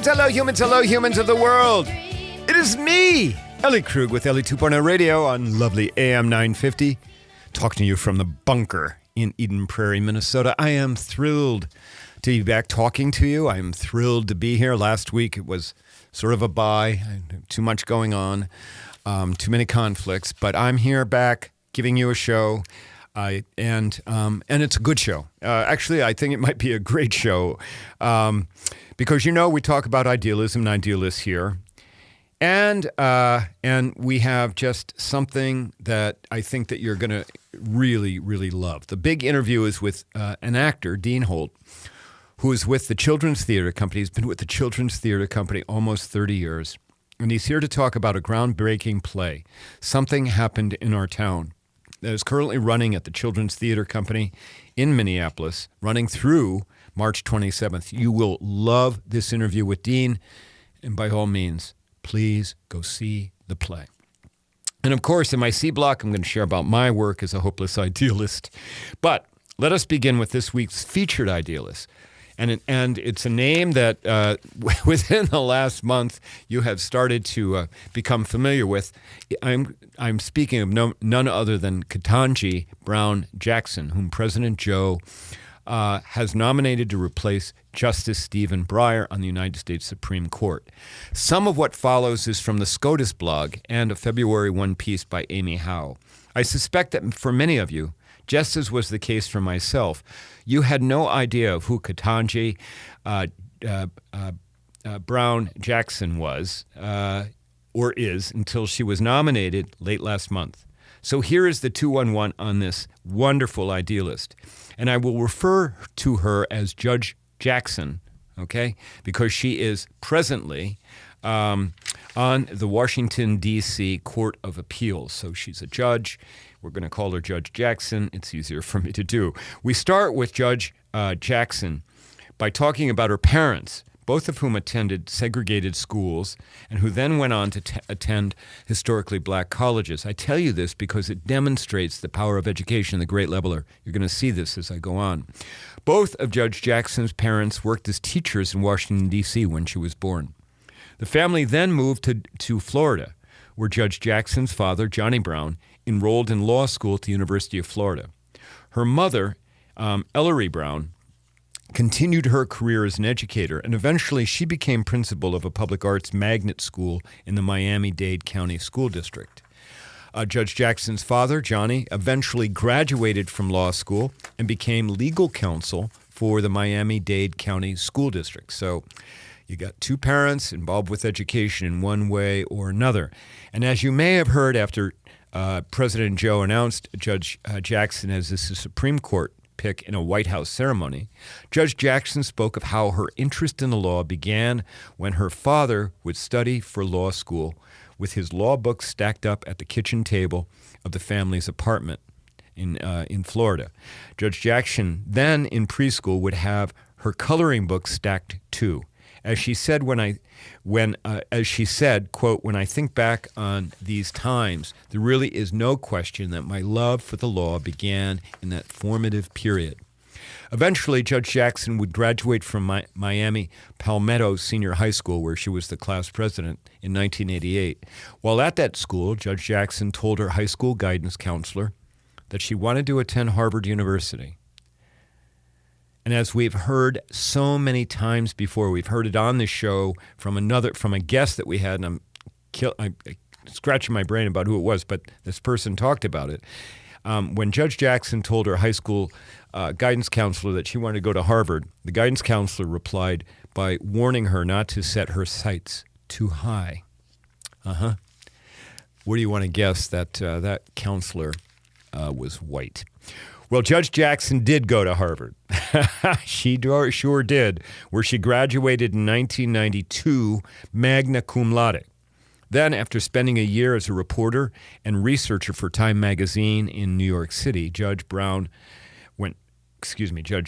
hello humans of the world. It is me, Ellie Krug with Ellie 2.0 Radio on lovely AM 950, talking to you from the bunker in Eden Prairie, Minnesota. I am thrilled to be back talking to you. I am thrilled to be here. Last week it was sort of a bye, too much going on, too many conflicts, but I'm here back giving you a show. And it's a good show. Actually, I think it might be a great show because, we talk about idealism and idealists here. And we have just something that I think that you're going to really, really love. The big interview is with an actor, Dean Holt, who is with the Children's Theater Company. He's been with the Children's Theater Company almost 30 years. And he's here to talk about a groundbreaking play, Something Happened in Our Town, that is currently running at the Children's Theater Company in Minneapolis, running through March 27th. You will love this interview with Dean, and by all means, please go see the play. And of course, in my C block, I'm going to share about my work as a hopeless idealist. But let us begin with this week's featured idealist. And it's a name that within the last month you have started to become familiar with. I'm speaking of none other than Ketanji Brown Jackson, whom President Joe has nominated to replace Justice Stephen Breyer on the United States Supreme Court. Some of what follows is from the SCOTUS blog and a February 1 piece by Amy Howe. I suspect that for many of you, just as was the case for myself, you had no idea of who Ketanji Brown Jackson was or is until she was nominated late last month. So here is the 211 on this wonderful idealist. And I will refer to her as Judge Jackson, okay, because she is presently on the Washington, D.C. Court of Appeals. So she's a judge. We're going to call her Judge Jackson. It's easier for me to do. We start with Judge Jackson by talking about her parents, both of whom attended segregated schools and who then went on to attend historically black colleges. I tell you this because it demonstrates the power of education, the great leveler. You're going to see this as I go on. Both of Judge Jackson's parents worked as teachers in Washington, D.C. when she was born. The family then moved to Florida, where Judge Jackson's father, Johnny Brown, enrolled in law school at the University of Florida. Her mother, Ellie Brown, continued her career as an educator, and eventually she became principal of a public arts magnet school in the Miami-Dade County School District. Judge Jackson's father, Johnny, eventually graduated from law school and became legal counsel for the Miami-Dade County School District. So you got two parents involved with education in one way or another. And as you may have heard after President Joe announced Judge Jackson as the Supreme Court pick in a White House ceremony, Judge Jackson spoke of how her interest in the law began when her father would study for law school with his law books stacked up at the kitchen table of the family's apartment in Florida. Judge Jackson then in preschool would have her coloring books stacked too. As she said, quote, "When I think back on these times, there really is no question that my love for the law began in that formative period." Eventually, Judge Jackson would graduate from Miami Palmetto Senior High School, where she was the class president in 1988. While at that school, Judge Jackson told her high school guidance counselor that she wanted to attend Harvard University. And as we've heard so many times before, we've heard it on this show from a guest that we had, and I'm scratching my brain about who it was, but this person talked about it. When Judge Jackson told her high school guidance counselor that she wanted to go to Harvard, the guidance counselor replied by warning her not to set her sights too high. What do you want to guess? That counselor was white. Well, Judge Jackson did go to Harvard. She sure did, where she graduated in 1992 magna cum laude. Then, after spending a year as a reporter and researcher for Time magazine in New York City, Judge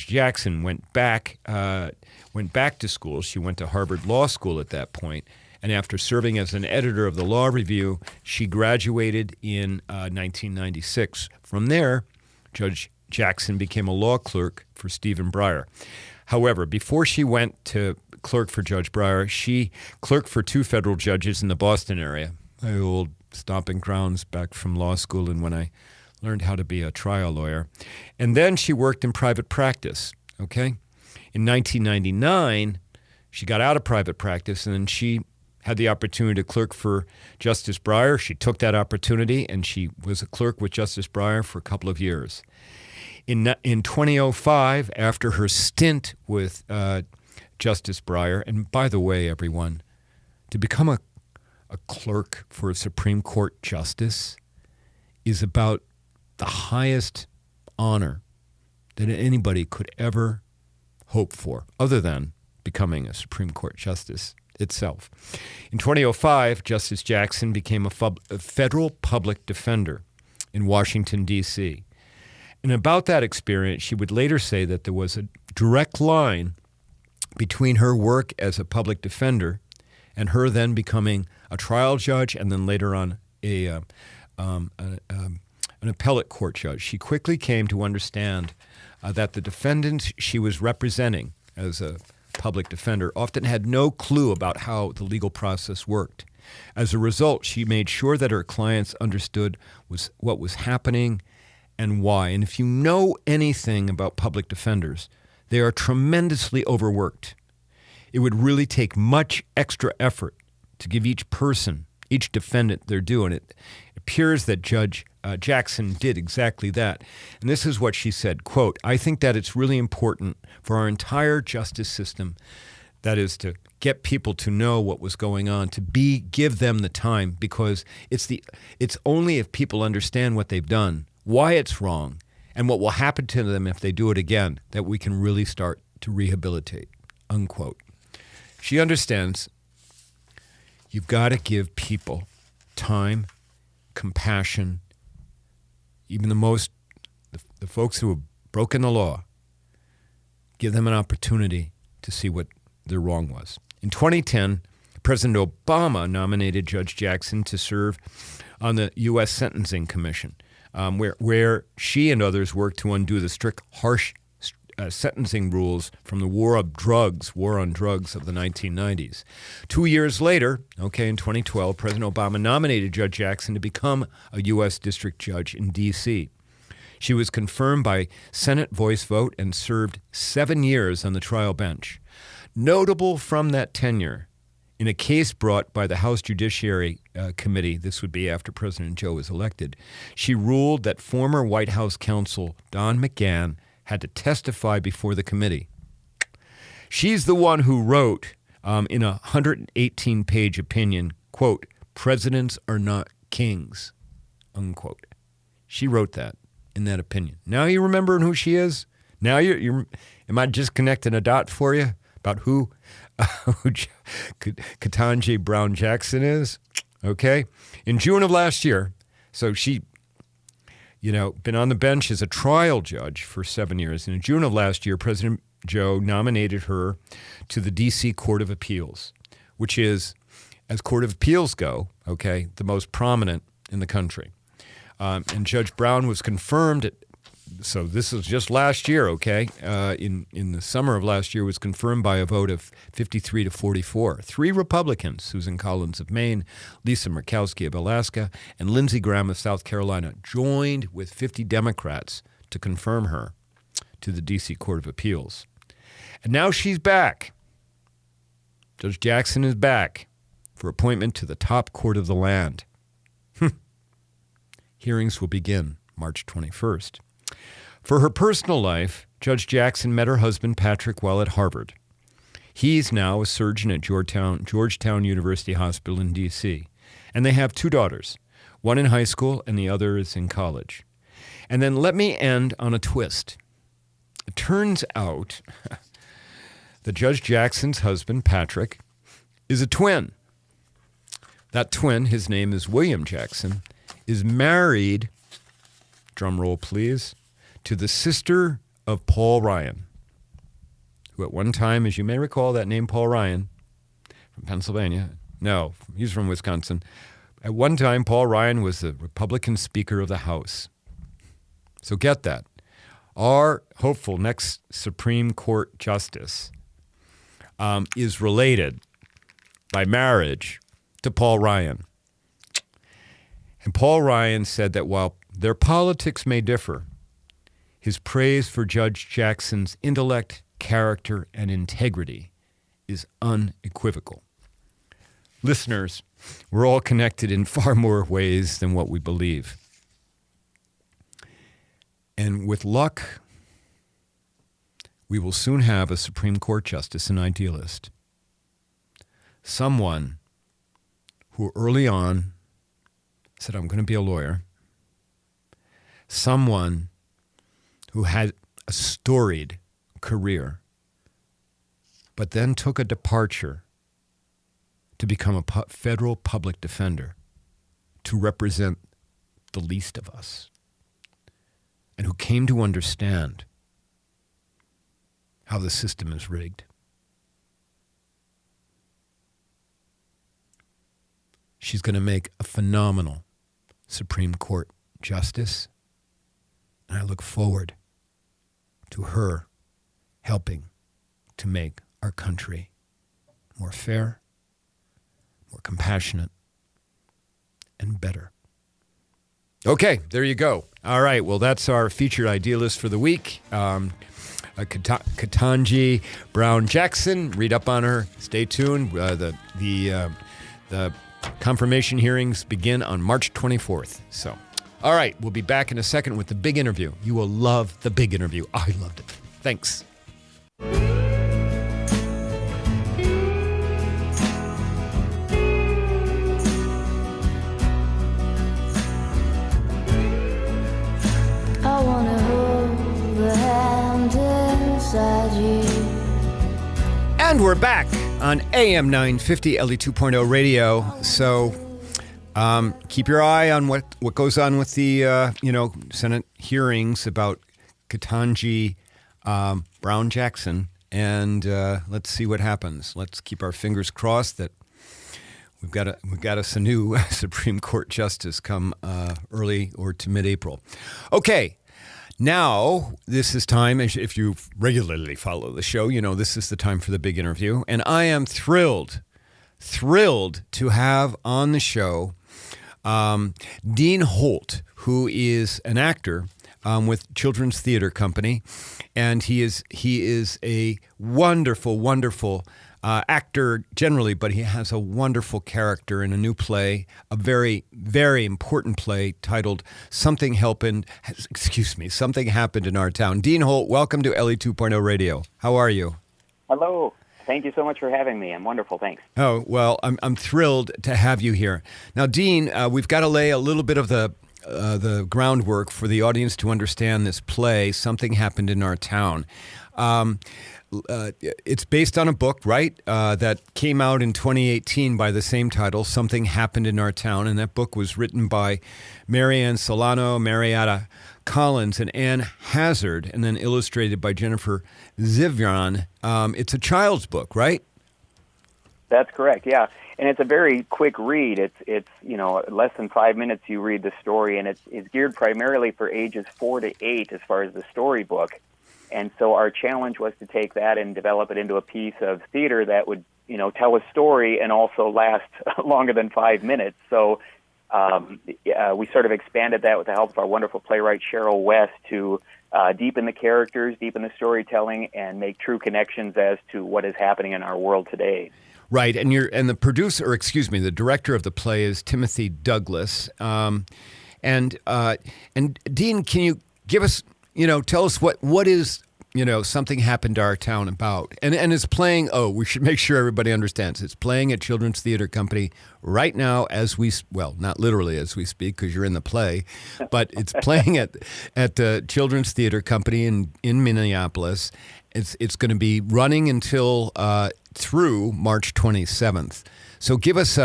Jackson went back to school. She went to Harvard Law School at that point, and after serving as an editor of the Law Review, she graduated in 1996. From there, Judge Jackson became a law clerk for Stephen Breyer. However, before she went to clerk for Judge Breyer. She clerked for 2 federal judges in the Boston area, my old stomping grounds back from law school and when I learned how to be a trial lawyer. And then she worked in private practice, okay? In 1999, she got out of private practice, and then she had the opportunity to clerk for Justice Breyer. She took that opportunity, and she was a clerk with Justice Breyer for a couple of years. In 2005, after her stint with Justice Breyer, and by the way, everyone, to become a clerk for a Supreme Court justice is about the highest honor that anybody could ever hope for, other than becoming a Supreme Court justice itself. In 2005, Justice Jackson became a federal public defender in Washington, D.C. And about that experience, she would later say that there was a direct line between her work as a public defender and her then becoming a trial judge and then later on an appellate court judge. She quickly came to understand that the defendants she was representing as a public defender often had no clue about how the legal process worked. As a result, she made sure that her clients understood what was happening and why. And if you know anything about public defenders, they are tremendously overworked. It would really take much extra effort to give each person, each defendant their due. And it appears that Judge Jackson did exactly that. And this is what she said, quote, "I think that it's really important for our entire justice system, that is to get people to know what was going on, to give them the time, because it's only if people understand what they've done, why it's wrong, and what will happen to them if they do it again, that we can really start to rehabilitate," unquote. She understands you've got to give people time, compassion, even the folks who have broken the law, give them an opportunity to see what their wrong was. In 2010, President Obama nominated Judge Jackson to serve on the U.S. Sentencing Commission, where she and others worked to undo the strict, harsh sentencing rules from the war on drugs of the 1990s. 2 years later, in 2012, President Obama nominated Judge Jackson to become a U.S. District Judge in D.C. She was confirmed by Senate voice vote and served 7 years on the trial bench. Notable from that tenure, in a case brought by the House Judiciary Committee, this would be after President Joe was elected, she ruled that former White House counsel Don McGahn had to testify before the committee. She's the one who wrote in a 118-page opinion, quote, "Presidents are not kings," unquote. She wrote that in that opinion. Now you remember who she is? Now am I just connecting a dot for you about who Ketanji Brown Jackson is? Okay. In June of last year, so she been on the bench as a trial judge for 7 years. And in June of last year, President Joe nominated her to the D.C. Court of Appeals, which is, as Court of Appeals go, the most prominent in the country. And Judge Brown was confirmed so this was just last year, in the summer of last year, was confirmed by a vote of 53 to 44. 3 Republicans, Susan Collins of Maine, Lisa Murkowski of Alaska, and Lindsey Graham of South Carolina, joined with 50 Democrats to confirm her to the D.C. Court of Appeals. And now she's back. Judge Jackson is back for appointment to the top court of the land. Hearings will begin March 21st. For her personal life, Judge Jackson met her husband, Patrick, while at Harvard. He's now a surgeon at Georgetown University Hospital in D.C., and they have 2 daughters, one in high school and the other is in college. And then let me end on a twist. It turns out that Judge Jackson's husband, Patrick, is a twin. That twin, his name is William Jackson, is married, drum roll please, to the sister of Paul Ryan, who at one time, as you may recall, that name Paul Ryan from Pennsylvania. No, he's from Wisconsin. At one time, Paul Ryan was the Republican Speaker of the House. So get that. Our hopeful next Supreme Court justice is related by marriage to Paul Ryan. And Paul Ryan said that while their politics may differ, his praise for Judge Jackson's intellect, character, and integrity is unequivocal. Listeners, we're all connected in far more ways than what we believe. And with luck, we will soon have a Supreme Court justice and idealist. Someone who early on said, I'm going to be a lawyer. Someone who had a storied career, but then took a departure to become a federal public defender to represent the least of us, and who came to understand how the system is rigged. She's going to make a phenomenal Supreme Court justice, and I look forward to her helping to make our country more fair, more compassionate, and better. Okay, there you go. All right, well, that's our featured idealist for the week. Ketanji Brown Jackson. Read up on her. Stay tuned. The confirmation hearings begin on March 24th. So, all right, we'll be back in a second with the big interview. You will love the big interview. I loved it. Thanks. I wanna hold the hand inside you. And we're back on AM 950 LE 2.0 radio. So keep your eye on what goes on with the Senate hearings about Ketanji Brown Jackson, and let's see what happens. Let's keep our fingers crossed that we've got us a new Supreme Court justice come early or to mid-April. Okay. Now, this is time, if you regularly follow the show, you know this is the time for the big interview. And I am thrilled to have on the show Dean Holt, who is an actor with Children's Theater Company. And he is a wonderful actor generally, but he has a wonderful character in a new play, a very, very important play titled Something Happened in Our Town. Dean Holt, welcome to LE 2.0 Radio. How are you? Hello. Thank you so much for having me. I'm wonderful. Thanks. Oh, well, I'm thrilled to have you here. Now, Dean, we've got to lay a little bit of the groundwork for the audience to understand this play, Something Happened in Our Town. It's based on a book, right, that came out in 2018 by the same title, Something Happened in Our Town. And that book was written by Marianne Solano, Marietta Collins, and Ann Hazard, and then illustrated by Jennifer Zivran. It's a child's book, right? That's correct, yeah. And it's a very quick read. It's less than 5 minutes you read the story, and it's geared primarily for ages 4 to 8 as far as the storybook. And so our challenge was to take that and develop it into a piece of theater that would, tell a story and also last longer than 5 minutes. So we sort of expanded that with the help of our wonderful playwright Cheryl West to deepen the characters, deepen the storytelling, and make true connections as to what is happening in our world today. Right, and the director of the play is Timothy Douglas. And Dean, can you give us, tell us what is, Something Happened to Our Town about? And it's playing, we should make sure everybody understands. It's playing at Children's Theater Company right now not literally as we speak because you're in the play, but it's playing at Children's Theater Company in Minneapolis. It's going to be running until through March 27th. So give us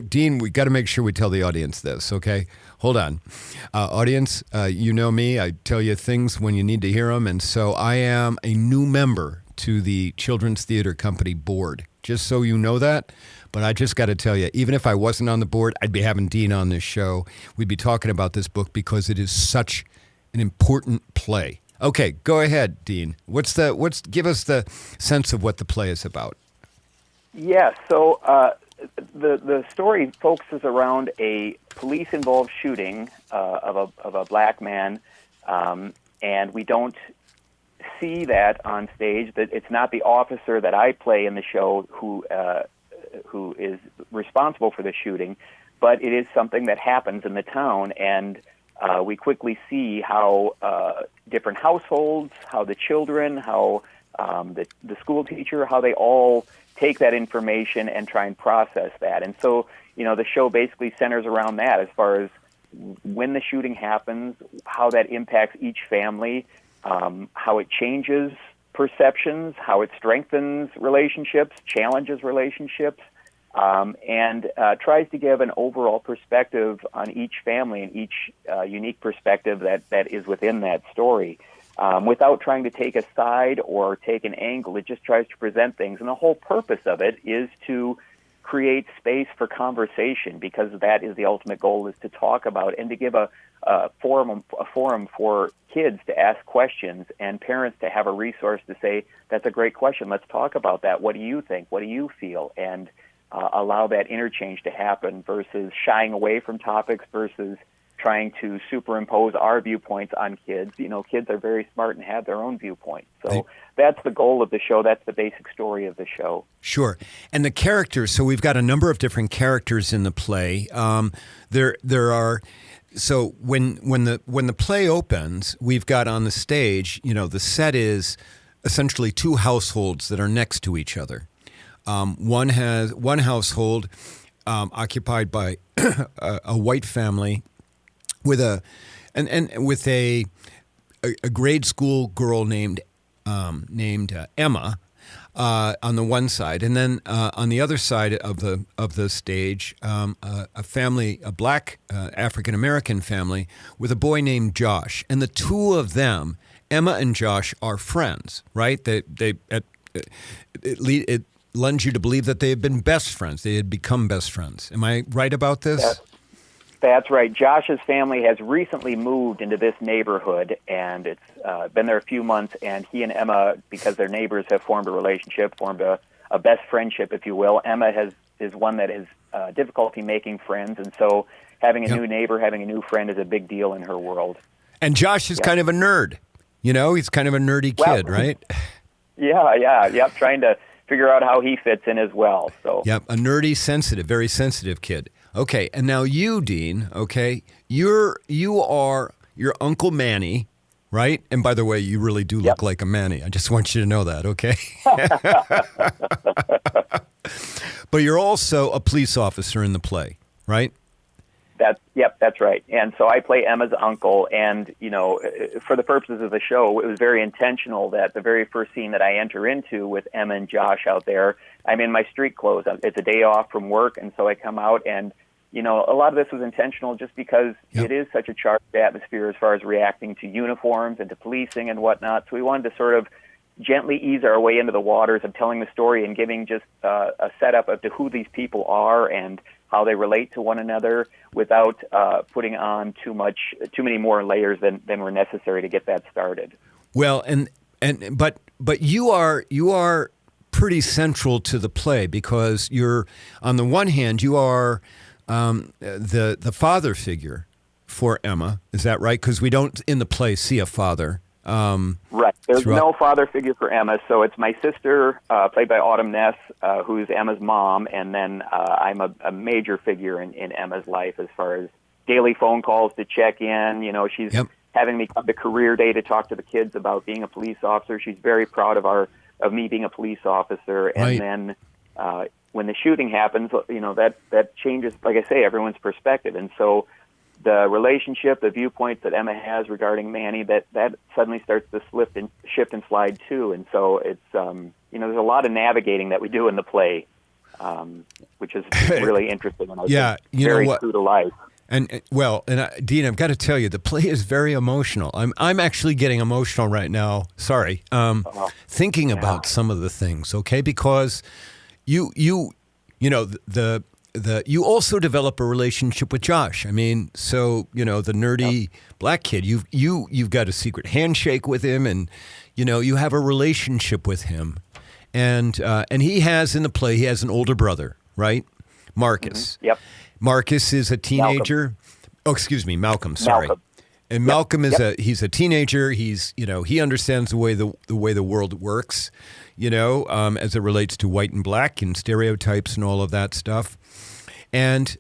Dean, we got to make sure we tell the audience this, okay? Hold on. Audience, you know me. I tell you things when you need to hear them. And so I am a new member to the Children's Theater Company board, just so you know that. But I just got to tell you, even if I wasn't on the board, I'd be having Dean on this show. We'd be talking about this book because it is such an important play. Okay, go ahead, Dean. Give us the sense of what the play is about. Yeah, so the story focuses around a police-involved shooting of a black man, and we don't see that on stage. That it's not the officer that I play in the show who is responsible for the shooting, but it is something that happens in the town, and we quickly see how different households, how the children, how the school teacher, how they all take that information and try and process that. And so, the show basically centers around that as far as when the shooting happens, how that impacts each family, how it changes perceptions, how it strengthens relationships, challenges relationships, and tries to give an overall perspective on each family and each unique perspective that is within that story. Without trying to take a side or take an angle, it just tries to present things. And the whole purpose of it is to create space for conversation, because that is the ultimate goal, is to talk about and to give a forum for kids to ask questions and parents to have a resource to say, that's a great question, let's talk about that. What do you think? What do you feel? And allow that interchange to happen versus shying away from topics versus trying to superimpose our viewpoints on kids. Kids are very smart and have their own viewpoints. So that's the goal of the show. That's the basic story of the show. Sure. And the characters, so we've got a number of different characters in the play. There are, so when the play opens, we've got on the stage, the set is essentially two households that are next to each other. One household occupied by a white family with a grade school girl named Emma on the one side, and then on the other side of the stage, a black African American family with a boy named Josh, and the two of them, Emma and Josh, are friends, right? It lends you to believe that they had been best friends. They had become best friends. Am I right about this? That's right. Josh's family has recently moved into this neighborhood, and it's been there a few months, and he and Emma, because they're neighbors, have formed a relationship, formed a best friendship, if you will. Emma is one that has difficulty making friends, and so having a new neighbor, having a new friend is a big deal in her world. And Josh is kind of a nerd. He's kind of a nerdy kid, right? Yeah, trying to figure out how he fits in as well. So. Yep, a nerdy, very sensitive kid. Okay, and now you, Dean, okay, you're your Uncle Manny, right? And by the way, you really do look like a Manny. I just want you to know that, okay? But you're also a police officer in the play, right? That's right. And so I play Emma's uncle, and, for the purposes of the show, it was very intentional that the very first scene that I enter into with Emma and Josh out there, I'm in my street clothes. It's a day off from work, and so I come out, and, a lot of this was intentional just because it is such a charged atmosphere as far as reacting to uniforms and to policing and whatnot. So we wanted to sort of gently ease our way into the waters of telling the story and giving just a setup of to who these people are and how they relate to one another without putting on too many more layers than were necessary to get that started. Well, but you are pretty central to the play because you're, on the one hand, you are the father figure for Emma. Is that right? Because we don't in the play see a father. Right. There's no father figure for Emma, so it's my sister, played by Autumn Ness, who's Emma's mom, and then I'm a major figure in Emma's life as far as daily phone calls to check in. She's having me come to career day to talk to the kids about being a police officer. She's very proud of me being a police officer, and then when the shooting happens, that changes, like I say, everyone's perspective, and so the relationship, the viewpoints that Emma has regarding Manny, that suddenly starts to shift and slide too. And so it's, there's a lot of navigating that we do in the play, which is really interesting. And I think very true to life. And Dean, I've got to tell you, the play is very emotional. I'm actually getting emotional right now. Sorry, thinking about some of the things. Okay, because the you also develop a relationship with Josh. I mean, so the nerdy black kid, you've got a secret handshake with him, and you have a relationship with him, and he has in the play, he has an older brother, right? Marcus. Mm-hmm. Yep. Marcus is a teenager. Malcolm. Oh, excuse me, Malcolm. Sorry. Malcolm. And Malcolm is he's a teenager. He's he understands the way the world works, as it relates to white and black and stereotypes and all of that stuff. And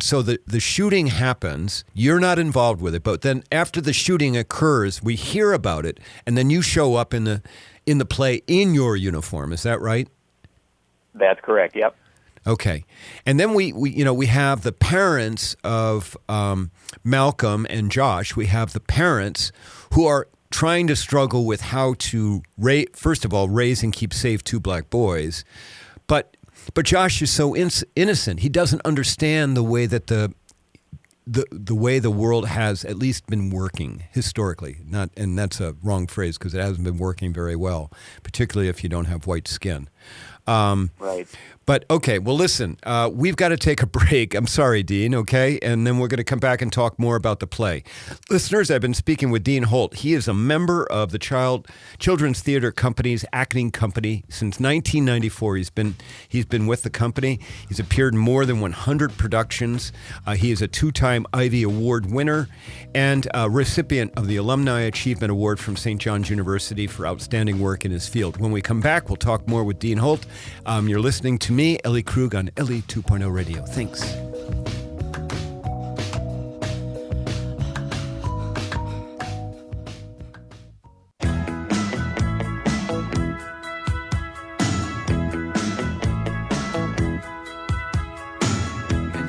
so the shooting happens. You're not involved with it, but then after the shooting occurs, we hear about it, and then you show up in the play in your uniform. Is that right? That's correct. Yep. Okay, and then we have the parents of Malcolm and Josh. We have the parents who are trying to struggle with how to first of all raise and keep safe two black boys, but Josh is so innocent. He doesn't understand the way that the way the world has at least been working historically. And that's a wrong phrase because it hasn't been working very well, particularly if you don't have white skin. Right. But okay, well, listen, we've got to take a break. I'm sorry, Dean, okay? And then we're going to come back and talk more about the play. Listeners, I've been speaking with Dean Holt. He is a member of the Children's Theater Company's acting company since 1994. He's been with the company. He's appeared in more than 100 productions. He is a two-time Ivy Award winner and a recipient of the Alumni Achievement Award from St. John's University for outstanding work in his field. When we come back, we'll talk more with Dean Holt. You're listening to me, Ellie Krug, on Ellie 2.0 Radio. Thanks. And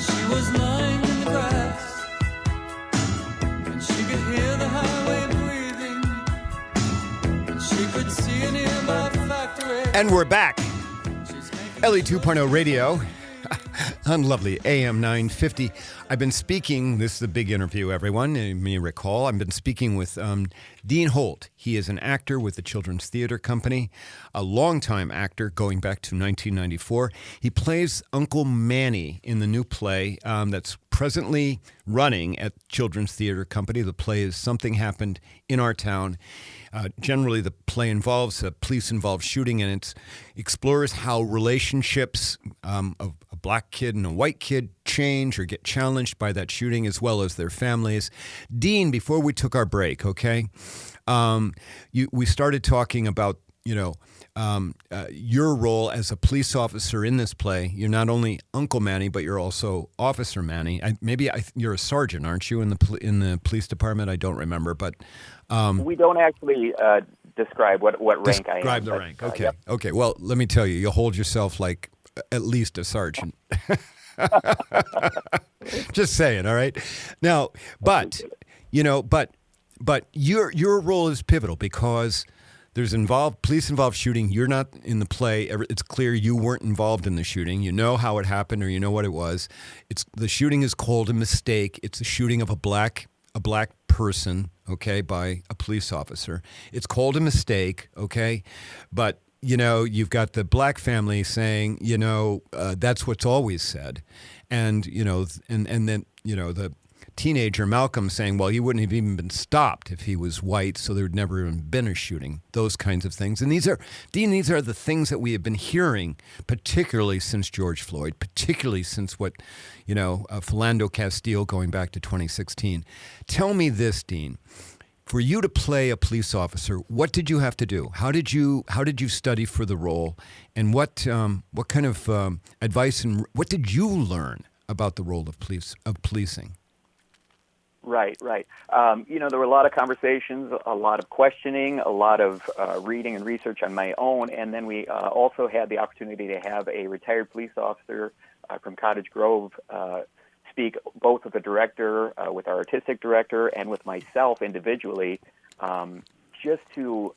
she was lying in the grass, and she could hear the highway breathing, and she could see a nearby factory. And we're back. Ellie 2.0 Radio on lovely AM 950. I've been speaking, this is a big interview, everyone. You may recall, I've been speaking with Dean Holt. He is an actor with the Children's Theater Company, a longtime actor going back to 1994. He plays Uncle Manny in the new play that's presently running at Children's Theater Company. The play is Something Happened in Our Town. Generally, the play involves a police-involved shooting, and it explores how relationships of a black kid and a white kid change or get challenged by that shooting, as well as their families. Dean, before we took our break, okay, we started talking about your role as a police officer in this play. You're not only Uncle Manny, but you're also Officer Manny. You're a sergeant, aren't you, in the police department? I don't remember, but we don't actually describe what rank I am. Describe the rank. Okay. Yep. Okay. Well, let me tell you, you'll hold yourself like at least a sergeant. Just saying. All right. Now, but your role is pivotal because there's police-involved shooting. You're not in the play. It's clear you weren't involved in the shooting. You know how it happened, or you know what it was. The shooting is called a mistake. It's a shooting of a black person, okay, by a police officer. It's called a mistake, okay, but you've got the black family saying, that's what's always said, and then the teenager Malcolm saying, well, he wouldn't have even been stopped if he was white, so there would never even been a shooting, those kinds of things. And these are the things that we have been hearing, particularly since George Floyd, particularly since Philando Castile going back to 2016. Tell me this, Dean. For you to play a police officer, what did you have to do? How did you study for the role? And what kind of advice and what did you learn about the role of policing? Right. There were a lot of conversations, a lot of questioning, a lot of reading and research on my own, and then we also had the opportunity to have a retired police officer from Cottage Grove speak both with the director, with our artistic director, and with myself individually, just to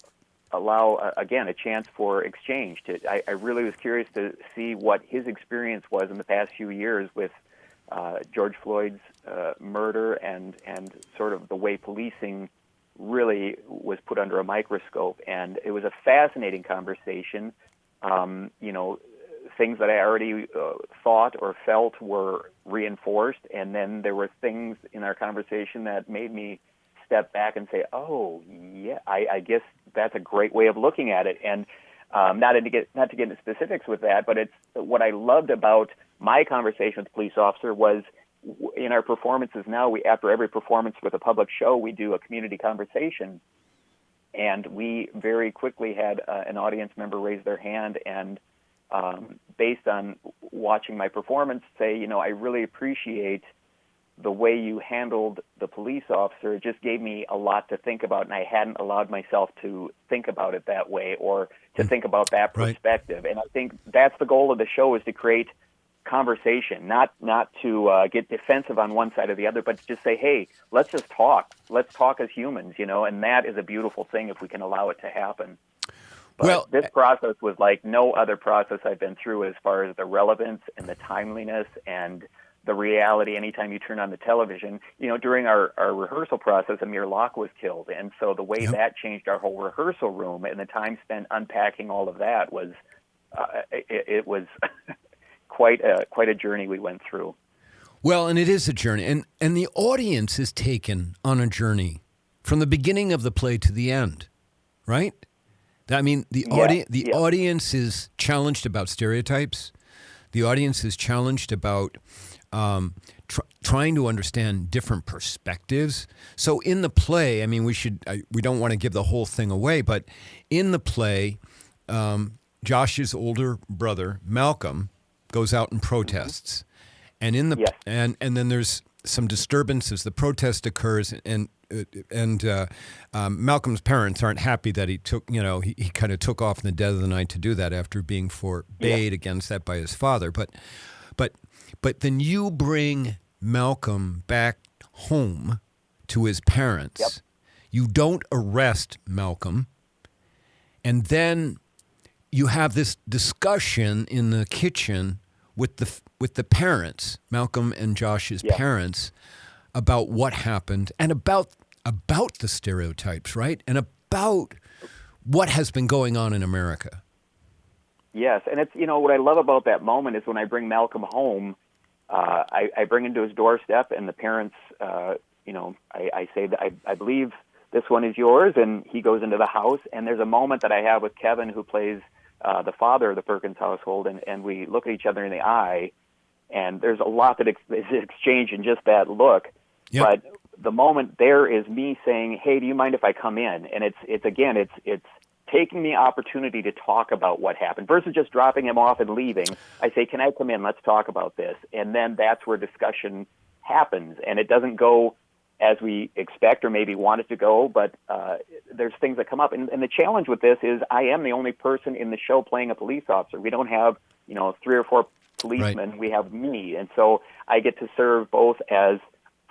allow, again, a chance for exchange. I really was curious to see what his experience was in the past few years with George Floyd's murder and sort of the way policing really was put under a microscope. And it was a fascinating conversation, things that I already thought or felt were reinforced, and then there were things in our conversation that made me step back and say, oh, yeah, I guess that's a great way of looking at it. And not to get into specifics with that, but it's what I loved about my conversation with the police officer was in our performances now, after every performance with a public show, we do a community conversation. And we very quickly had an audience member raise their hand and based on watching my performance say, I really appreciate the way you handled the police officer. It just gave me a lot to think about, and I hadn't allowed myself to think about it that way or to think about that perspective. Right. And I think that's the goal of the show, is to create conversation, not to get defensive on one side or the other, but to just say, hey, let's just talk. Let's talk as humans, and that is a beautiful thing if we can allow it to happen. But this process was like no other process I've been through as far as the relevance and the timeliness and the reality. Anytime you turn on the television, during our rehearsal process, Amir Locke was killed. And so the way that changed our whole rehearsal room and the time spent unpacking all of that was, it was quite a journey we went through. Well, and it is a journey. And the audience is taken on a journey from the beginning of the play to the end, right? I mean, the audience is challenged about stereotypes. The audience is challenged about trying to understand different perspectives. So in the play, I mean, we don't want to give the whole thing away, but in the play, Josh's older brother, Malcolm, goes out and protests. And in the and then there's some disturbance as the protest occurs, and Malcolm's parents aren't happy that he took, he kind of took off in the dead of the night to do that after being forbade against that by his father. But then you bring Malcolm back home to his parents. Yep. You don't arrest Malcolm, and then you have this discussion in the kitchen with the parents, Malcolm and Josh's parents, about what happened and about the stereotypes, right? And about what has been going on in America. Yes, and it's, what I love about that moment is when I bring Malcolm home, I bring him to his doorstep, and the parents, I say that I believe this one is yours, and he goes into the house, and there's a moment that I have with Kevin, who plays the father of the Perkins household, and we look at each other in the eye, and there's a lot that is exchanged in just that look. Yep. But the moment there is me saying, hey, do you mind if I come in? And it's taking the opportunity to talk about what happened versus just dropping him off and leaving. I say, can I come in? Let's talk about this. And then that's where discussion happens. And it doesn't go as we expect or maybe want it to go, but there's things that come up. And the challenge with this is I am the only person in the show playing a police officer. We don't have, 3 or 4 policemen. Right. We have me. And so I get to serve both as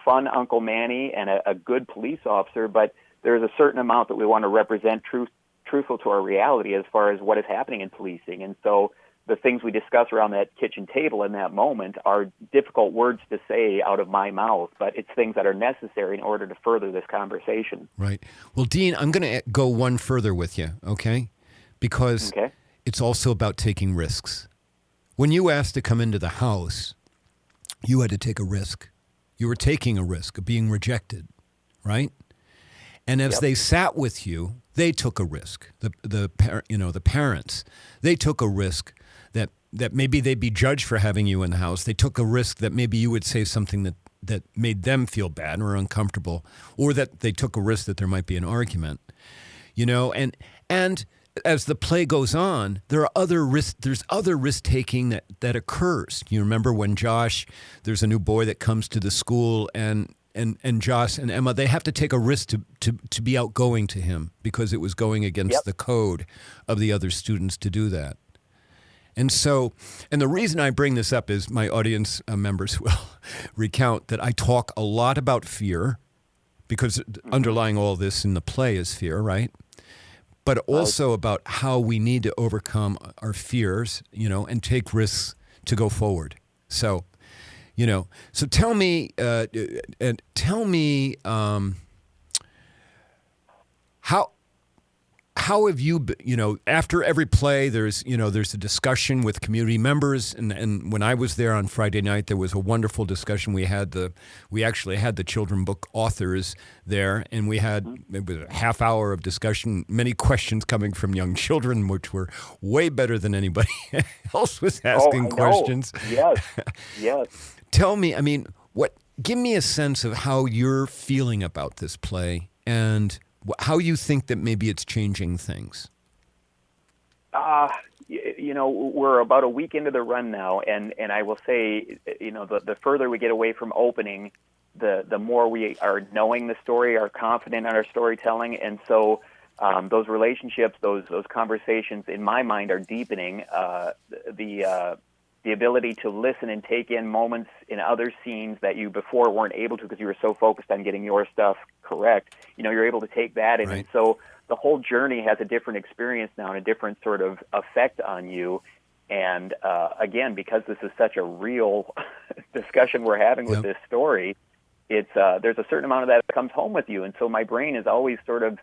fun Uncle Manny and a good police officer, but there's a certain amount that we want to represent truthful to our reality as far as what is happening in policing. And so the things we discuss around that kitchen table in that moment are difficult words to say out of my mouth, but it's things that are necessary in order to further this conversation. Right. Well, Dean, I'm going to go one further with you, okay? Because it's also about taking risks. When you asked to come into the house, you had to take a risk. You were taking a risk of being rejected, right? And as they sat with you, they took a risk. The parents, they took a risk that maybe they'd be judged for having you in the house. They took a risk that maybe you would say something that made them feel bad or uncomfortable, or that they took a risk that there might be an argument. And as the play goes on, there's other risk taking that occurs. You remember when there's a new boy that comes to the school, and Josh and Emma, they have to take a risk to be outgoing to him because it was going against the code of the other students to do that. And so, and the reason I bring this up is my audience members will recount that I talk a lot about fear, because underlying all this in the play is fear, right? But also about how we need to overcome our fears, and take risks to go forward. So, so tell me, how have you, after every play, there's a discussion with community members, and when I was there on Friday night, there was a wonderful discussion. We actually had the children book authors there, and it was a half hour of discussion, many questions coming from young children, which were way better than anybody else was asking questions. Yes, yes. Tell me, give me a sense of how you're feeling about this play and how you think that maybe it's changing things. We're about a week into the run now, and I will say, the further we get away from opening, the more we are knowing the story, are confident in our storytelling, and so those relationships, those conversations, in my mind, are deepening. The ability to listen and take in moments in other scenes that you before weren't able to because you were so focused on getting your stuff correct. You're able to take that in. Right. And so the whole journey has a different experience now and a different sort of effect on you. And again, because this is such a real discussion we're having with this story, it's there's a certain amount of that comes home with you. And so my brain is always sort of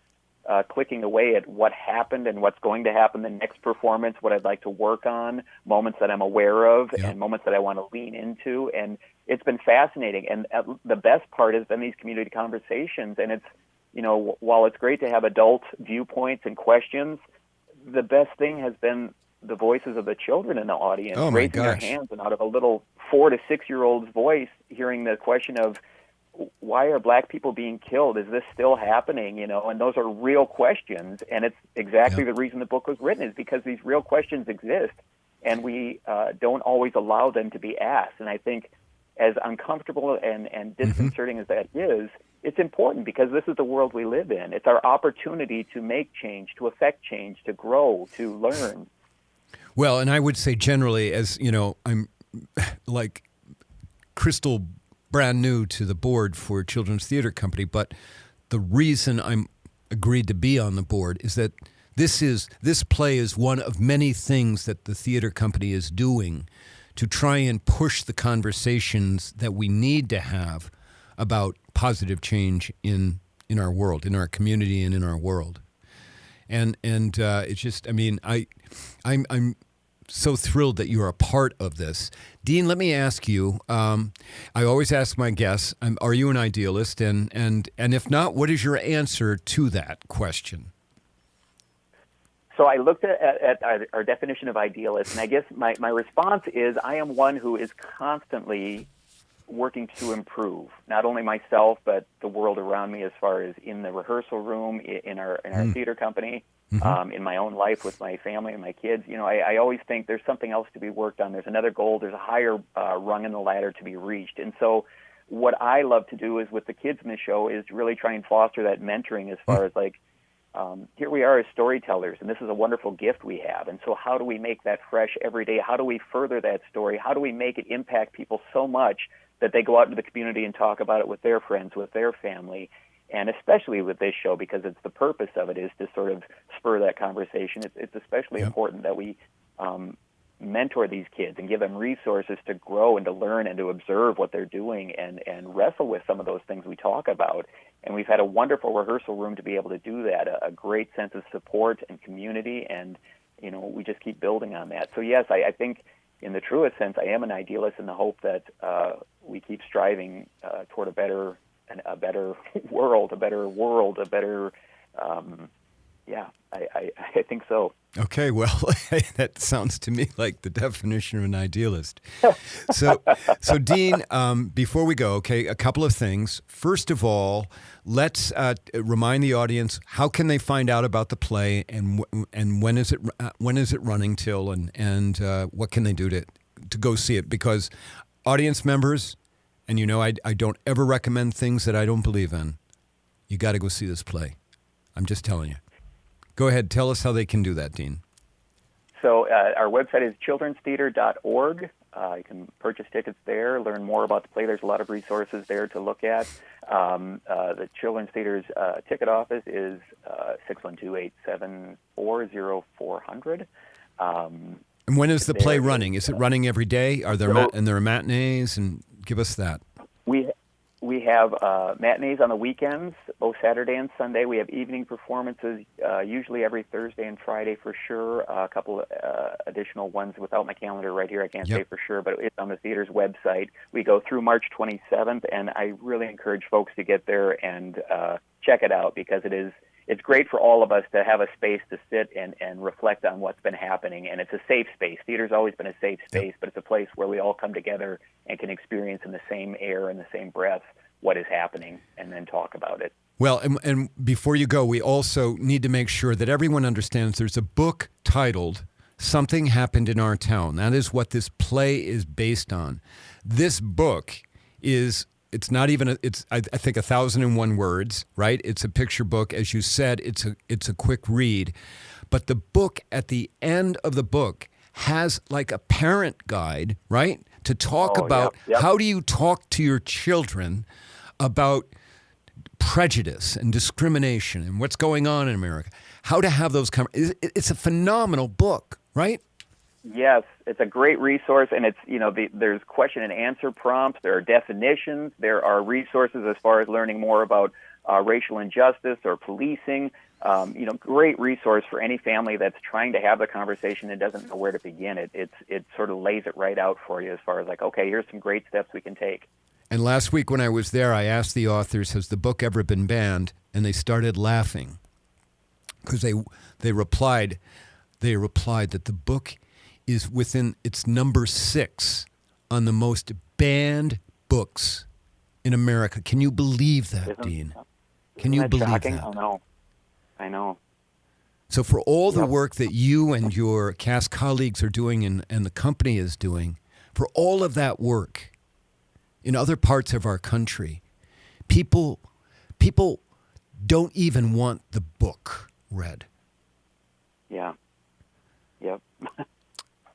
clicking away at what happened and what's going to happen the next performance, what I'd like to work on, moments that I'm aware of, and moments that I want to lean into. And it's been fascinating. And the best part has been these community conversations. And it's, while it's great to have adult viewpoints and questions, the best thing has been the voices of the children in the audience, raising their hands, and out of a little 4 to 6 year old's voice, hearing the question of, why are black people being killed? Is this still happening? And those are real questions. And it's exactly the reason the book was written, is because these real questions exist, and we don't always allow them to be asked. And I think as uncomfortable and disconcerting as that is, it's important because this is the world we live in. It's our opportunity to make change, to affect change, to grow, to learn. Well, and I would say generally, as I'm like crystal brand new to the board for Children's Theater Company, but the reason I'm agreed to be on the board is that this play is one of many things that the theater company is doing to try and push the conversations that we need to have about positive change in our world, in our community, and in our world. And it's just, I'm so thrilled that you're a part of this. Dean, let me ask you, I always ask my guests, are you an idealist? And if not, what is your answer to that question? So I looked at our definition of idealist, and I guess my response is I am one who is constantly working to improve, not only myself, but the world around me, as far as in the rehearsal room, in our theater company, in my own life with my family and my kids. I always think there's something else to be worked on. There's another goal. There's a higher rung in the ladder to be reached. And so what I love to do is with the kids in the show is really try and foster that mentoring as far as here we are as storytellers, and this is a wonderful gift we have. And so how do we make that fresh every day? How do we further that story? How do we make it impact people so much that they go out into the community and talk about it with their friends, with their family? And especially with this show, because it's the purpose of it is to sort of spur that conversation. It's especially important that we mentor these kids and give them resources to grow and to learn and to observe what they're doing and wrestle with some of those things we talk about. And we've had a wonderful rehearsal room to be able to do that, a great sense of support and community, and we just keep building on that. So yes, I think in the truest sense, I am an idealist in the hope that we keep striving toward a better world, I think so. Okay, well, that sounds to me like the definition of an idealist. So Dean, before we go, okay, a couple of things. First of all, let's remind the audience, how can they find out about the play, and when is it running till, and what can they do to go see it? Because audience members, and I don't ever recommend things that I don't believe in. You got to go see this play. I'm just telling you. Go ahead. Tell us how they can do that, Dean. So our website is childrenstheater.org. You can purchase tickets there, learn more about the play. There's a lot of resources there to look at. The Children's Theater's ticket office is 612-874-0400. And when is the play running? Is it running every day? Are there matinees? And give us that. We have matinees on the weekends, both Saturday and Sunday. We have evening performances, usually every Thursday and Friday for sure. A couple additional ones without my calendar right here. I can't say for sure, but it's on the theater's website. We go through March 27th, and I really encourage folks to get there and check it out, because it's great for all of us to have a space to sit and reflect on what's been happening. And it's a safe space. Theater's always been a safe space, but it's a place where we all come together and can experience in the same air and the same breath what is happening and then talk about it. Well, and before you go, we also need to make sure that everyone understands there's a book titled Something Happened in Our Town. That is what this play is based on. This book is... It's not even, I think 1,001 words, right? It's a picture book. As you said, it's a quick read. But the book, at the end of the book, has like a parent guide, right? To talk about how do you talk to your children about prejudice and discrimination and what's going on in America. How to have those it's a phenomenal book, right? Yes, it's a great resource, and it's, there's question and answer prompts, there are definitions, there are resources as far as learning more about racial injustice or policing. Great resource for any family that's trying to have the conversation and doesn't know where to begin. It sort of lays it right out for you as far as like, okay, here's some great steps we can take. And last week when I was there, I asked the authors, has the book ever been banned? And they started laughing because they replied that the book is it's number 6 on the most banned books in America. Can you believe that, Dean? Can you believe shocking? that? I know. So for all the work that you and your cast colleagues are doing and the company is doing, for all of that work in other parts of our country, people don't even want the book read. Yeah. Yep.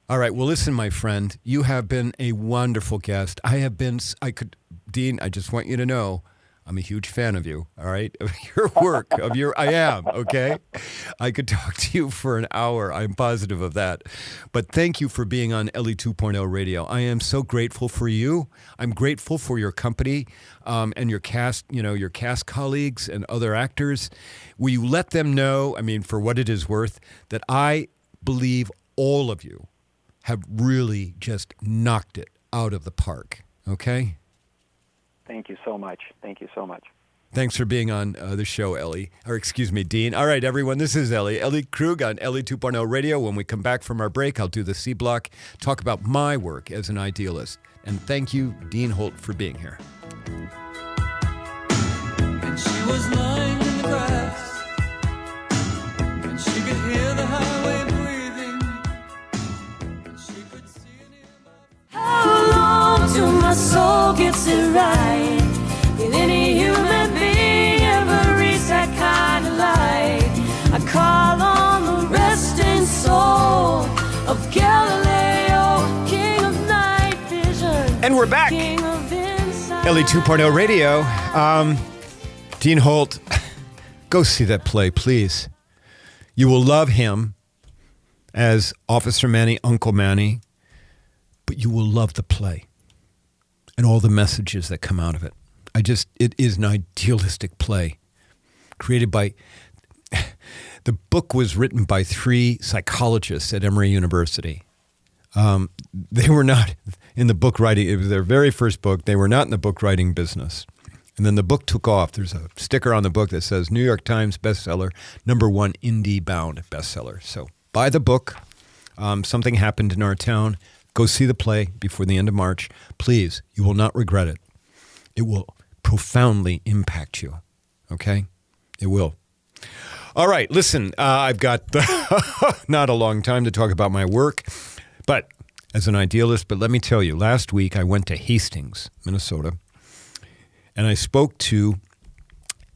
All right. Well, listen, my friend, you have been a wonderful guest. Dean, I just want you to know, I'm a huge fan of you. All right. Of your work, I am. Okay. I could talk to you for an hour. I'm positive of that. But thank you for being on Ellie 2.0 radio. I am so grateful for you. I'm grateful for your company, and your cast, your cast colleagues and other actors. Will you let them know, for what it is worth, that I believe all of you have really just knocked it out of the park, okay? Thank you so much. Thanks for being on the show, Dean. All right, everyone, this is Ellie Krug on Ellie 2.0 radio. When we come back from our break, I'll do the C block, talk about my work as an idealist. And thank you, Dean Holt, for being here. And she was lying in the grass, and she could hear the highway breathing, and she could see an ear. How long till my soul gets it right? Will any human being ever reach that kind of light? I call on the resting soul of Galileo, king of night vision. And we're back. King of insight. Ellie 2.0 radio. Dean Holt, go see that play, please. You will love him as Officer Manny, Uncle Manny, but you will love the play and all the messages that come out of it. It is an idealistic play created by, the book was written by 3 psychologists at Emory University. They were not in the book writing. It was their very first book. They were not in the book writing business. And then the book took off. There's a sticker on the book that says New York Times bestseller, #1 indie bound bestseller. So buy the book. Something Happened in Our Town. Go see the play before the end of March. Please, you will not regret it. It will profoundly impact you. Okay? It will. All right, listen, I've got not a long time to talk about my work, but as an idealist, but let me tell you, last week I went to Hastings, Minnesota, and I spoke to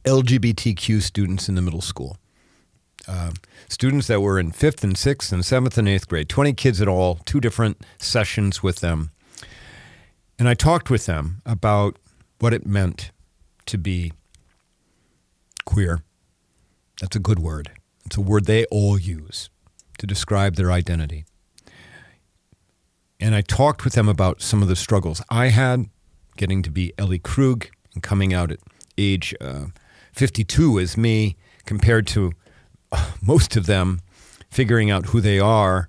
LGBTQ students in the middle school. Students that were in 5th and 6th and 7th and 8th grade, 20 kids in all, 2 different sessions with them. And I talked with them about what it meant to be queer. That's a good word. It's a word they all use to describe their identity. And I talked with them about some of the struggles I had getting to be Ellie Krug and coming out at age 52 as me, compared to most of them figuring out who they are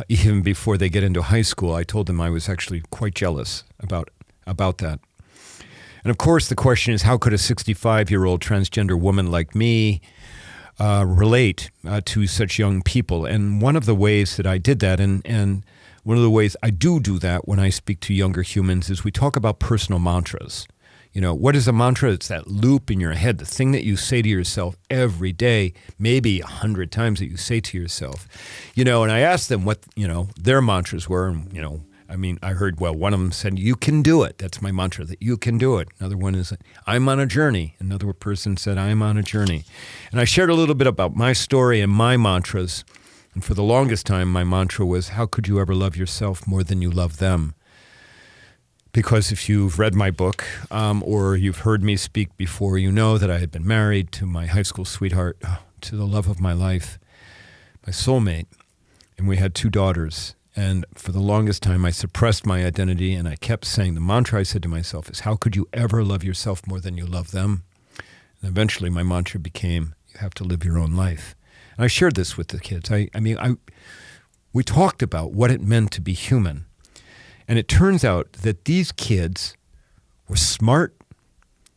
even before they get into high school. I told them I was actually quite jealous about that. And of course, the question is, how could a 65-year-old transgender woman like me relate to such young people? And one of the ways that I did that, and one of the ways I do that when I speak to younger humans, is we talk about personal mantras. You know, what is a mantra? It's that loop in your head, the thing that you say to yourself every day, maybe 100 times that you say to yourself. You know, and I asked them what, their mantras were. And, I heard, one of them said, you can do it. That's my mantra, that you can do it. Another one is, I'm on a journey. Another person said, I'm on a journey. And I shared a little bit about my story and my mantras. And for the longest time, my mantra was, how could you ever love yourself more than you love them? Because if you've read my book or you've heard me speak before, you know that I had been married to my high school sweetheart, to the love of my life, my soulmate, and we had 2 daughters. And for the longest time, I suppressed my identity, and I kept saying, the mantra I said to myself is, how could you ever love yourself more than you love them? And eventually my mantra became, you have to live your own life. And I shared this with the kids. We talked about what it meant to be human. And it turns out that these kids were smart.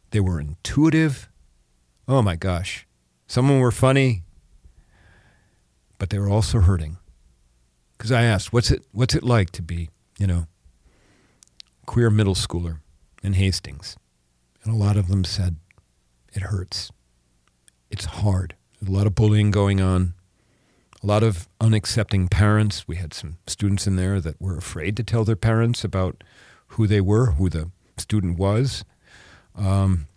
They were intuitive. Oh my gosh. Some of them were funny, but they were also hurting. Because I asked, what's it like to be, queer middle schooler in Hastings? And a lot of them said, it hurts. It's hard. There's a lot of bullying going on. A lot of unaccepting parents. We had some students in there that were afraid to tell their parents about who they were, who the student was. And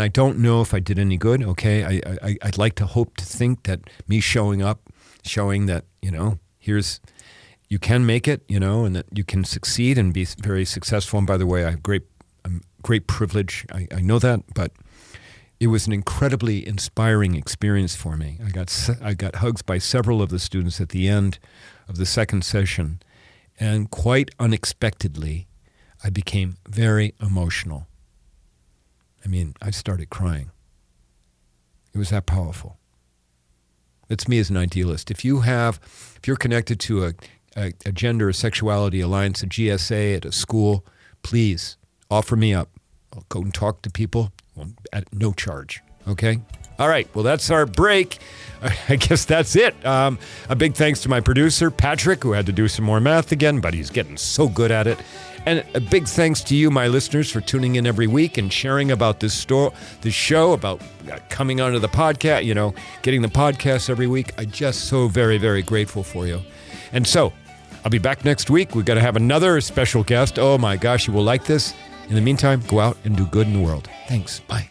I don't know if I did any good, okay? I'd like to hope to think that me showing up, showing that, you can make it, and that you can succeed and be very successful. And by the way, I have great privilege. I know that, but it was an incredibly inspiring experience for me. I got hugs by several of the students at the end of the second session, and quite unexpectedly, I became very emotional. I started crying. It was that powerful. That's me as an idealist. If you're connected to a gender or sexuality alliance, a GSA at a school, please offer me up. I'll go and talk to people at no charge. Okay? All right. Well, that's our break. I guess that's it. A big thanks to my producer, Patrick, who had to do some more math again, but he's getting so good at it. And a big thanks to you, my listeners, for tuning in every week and sharing about this show, about coming onto the podcast, getting the podcast every week. I'm just so very, very grateful for you. And so I'll be back next week. We've got to have another special guest. Oh, my gosh, you will like this. In the meantime, go out and do good in the world. Thanks. Bye.